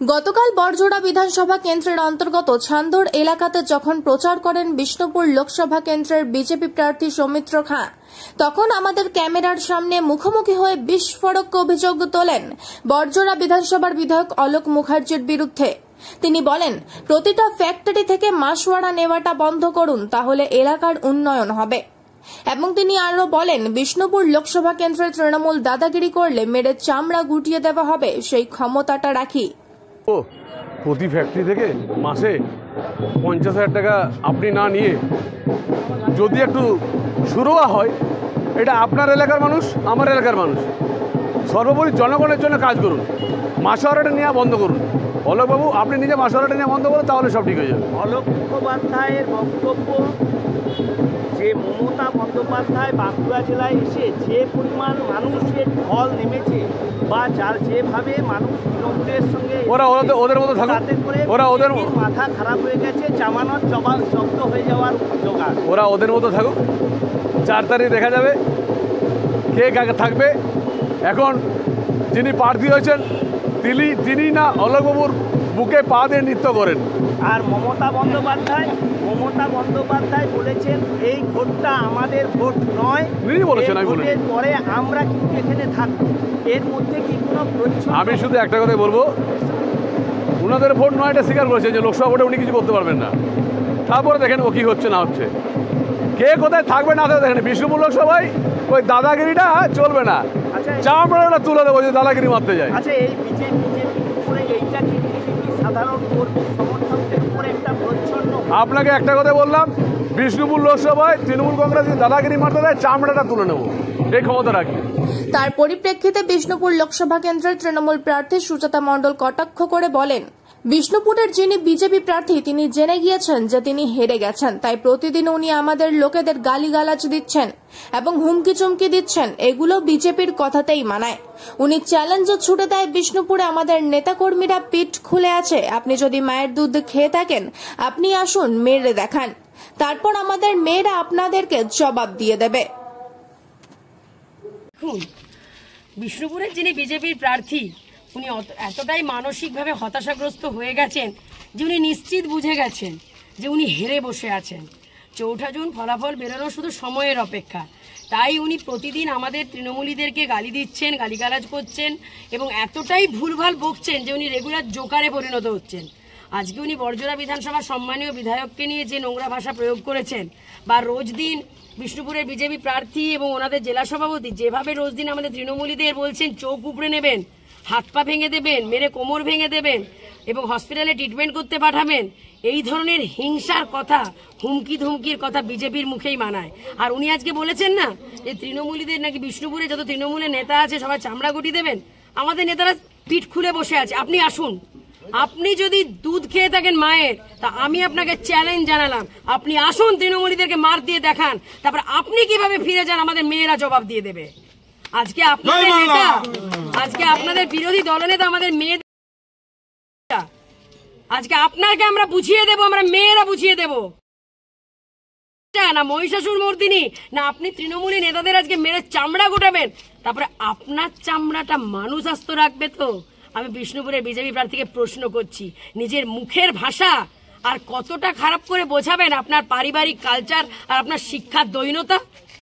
গতকাল বড়জোড়া বিধানসভা কেন্দ্রের অন্তর্গত ছান্দর এলাকাতে যখন প্রচার করেন বিষ্ণুপুর লোকসভা কেন্দ্রের বিজেপি প্রার্থী সৌমিত্র খাঁ, তখন আমাদের ক্যামেরার সামনে মুখোমুখি হয়ে বিস্ফোরক অভিযোগ তোলেন বড়জোড়া বিধানসভার বিধায়ক অলোক মুখার্জির বিরুদ্ধে। তিনি বলেন, প্রতিটা ফ্যাক্টরি থেকে মাসওয়ারা নেওয়াটা বন্ধ করুন, তাহলে এলাকার উন্নয়ন হবে। এবং তিনি আরো বলেন, বিষ্ণুপুর লোকসভা কেন্দ্রের তৃণমূল দাদাগিরি করলে মেরে চামড়া গুটিয়ে দেওয়া হবে, সেই ক্ষমতাটা রাখি। প্রতি ফ্যাক্টরি থেকে মাসে 50,000 টাকা আপনি না নিয়ে যদি একটু শুরুয়া হয়, এটা আপনার এলাকার মানুষ, আমার এলাকার মানুষ, সর্বোপরি জনগণের জন্য কাজ করুন। মাসওয়ারাটা নেওয়া বন্ধ করুন। অলোকবাবু, আপনি নিজে মাসওয়ারাটা নেওয়া বন্ধ করুন, তাহলে সব ঠিক হয়ে যাবে। অলোক মুখোপাধ্যায়ের বক্তব্য যে মমতা বন্দ্যোপাধ্যায় বাঁকুড়া জেলায় এসে যে পরিমাণ মানুষের ঢল নেমেছে বা যার যেভাবে মানুষ তৃণমূলের সঙ্গে ওদের মতো থাকুক, ওদের মাথা খারাপ হয়ে গেছে, জামানত জব্দ হয়ে যাওয়ার জোগাড়। ওরা ওদের মতো থাকুক, 4 তারিখ দেখা যাবে কে কাকে থাকবে। এখন যিনি প্রার্থী হয়েছেন তিনি না অলোকবাবুর বুকে পা দিয়ে নৃত্য করেন। আর মমতা বন্দ্যোপাধ্যায় বলেছেন, এই ভোটটা আমাদের ভোট নয়, ভোটের পরে আমরা কিন্তু এখানে থাকবো। এর মধ্যে কি কোনো আমি শুধু একটা কথাই বলবো, ওনাদের ভোট নয় এটা স্বীকার করেছে যে লোকসভা ভোটে উনি কিছু করতে পারবেন না। তারপরে দেখেন ও কি হচ্ছে না হচ্ছে, কে কোথায় থাকবে না থাকবে। দেখেন বিষ্ণুপুর লোকসভায় ওই দাদাগিরিটা চলবে না, চামড়াটা তুলে দেবো যে দাদাগিরি মারতে যায়। আচ্ছা, এই বিজেপি উপরে এইটা কি সাধারণ কর্মী সমর্থকদের উপরে একটা প্রচ্ছন্ন? আপনাকে একটা কথা বললাম, বিষ্ণুপুর লোকসভায় তৃণমূল কংগ্রেস দাদাগিরি মারতে দেয়, চামড়াটা তুলে নেব, এই ক্ষমতা রাখি। তার পরিপ্রেক্ষিতে বিষ্ণুপুর লোকসভা কেন্দ্রের তৃণমূল প্রার্থী সুজাতা মণ্ডল কটাক্ষ করে বলেন, বিষ্ণুপুরের যিনি বিজেপি প্রার্থী তিনি জেনে গিয়েছেন যে তিনি হেরে গেছেন, তাই প্রতিদিন উনি আমাদের লোকেদের গালিগালাজ দিচ্ছেন এবং হুমকি চুমকি দিচ্ছেন। এগুলো বিজেপির কথাতেই মানায়। উনি চ্যালেঞ্জও ছুটে দেয়, বিষ্ণুপুরে আমাদের নেতাকর্মীরা পিঠ খুলে আছে, আপনি যদি মায়ের দুধ খেয়ে থাকেন আপনি আসুন মেরে দেখান, তারপর আমাদের মেয়েরা আপনাদেরকে জবাব দিয়ে দেবে। বিষ্ণুপুরের যিনি বিজেপির প্রার্থী উনি এতটাই মানসিকভাবে হতাশাগ্রস্ত হয়ে গেছেন যে উনি নিশ্চিত বুঝে গেছেন যে উনি হেরে বসে আছেন। 4 জুন ফলাফল বেরোনো শুধু সময়ের অপেক্ষা। তাই উনি প্রতিদিন আমাদের তৃণমূলীদেরকে গালি দিচ্ছেন, গালিগালাজ করছেন এবং এতটাই ভুলভাল বকছেন যে উনি রেগুলার জোকারে পরিণত হচ্ছেন। আজকে উনি বড়জোড়া বিধানসভার সম্মানীয় বিধায়ককে নিয়ে যে নোংরা ভাষা প্রয়োগ করেছেন, বা রোজ দিন বিষ্ণুপুরের বিজেপি প্রার্থী এবং ওনাদের জেলা সভাপতি যেভাবে রোজ দিন আমাদের তৃণমূলীদের বলছেন চোখ উপড়ে নেবেন, হাত পা ভেঙে দেবেন, মেরে কোমর ভেঙে দেবেন এবং হসপিটালে ট্রিটমেন্ট করতে পাঠাবেন, এই ধরনের হিংসার কথা, হুমকি ধুমকির কথা বিজেপির মুখেই মানায়। আর উনি আজকে বলেছেন না যে তৃণমূলীদের নাকি বিষ্ণুপুরে যত তৃণমূলের নেতা আছে সবাই চামড়া গুটি দেবেন। আমাদের নেতারা পিঠ খুলে বসে আছে, আপনি আসুন। আপনি যদি দুধ খেয়ে থাকেন মায়ের, তা আমি আপনাকে চ্যালেঞ্জ জানালাম, আপনি আসুন তৃণমূলীদেরকে মার দিয়ে দেখান, তারপর আপনি কিভাবে ফিরে যান আমাদের মেয়েরা জবাব দিয়ে দেবে। আজকে আপনাদের নেতা, আজকে আপনাদের বিরোধী দলনেতা আমাদের মেয়ে, আজকে আপনাকে আমরা বুঝিয়ে দেব, আমরা মেয়েরা বুঝিয়ে দেব না মহিষাসুর মর্দিনী, না আপনি তৃণমূলী নেতাদের আজকে মেরে চামড়া গোটাবেন, তারপরে আপনার চামড়াটা মানুষ আস্ত রাখবে তো? আমি বিষ্ণুপুরের বিজেপি প্রার্থীকে প্রশ্ন করছি, নিজের মুখের ভাষা আর কতটা খারাপ করে বোঝাবেন আপনার পারিবারিক কালচার আর আপনার শিক্ষার দৈন্যতা?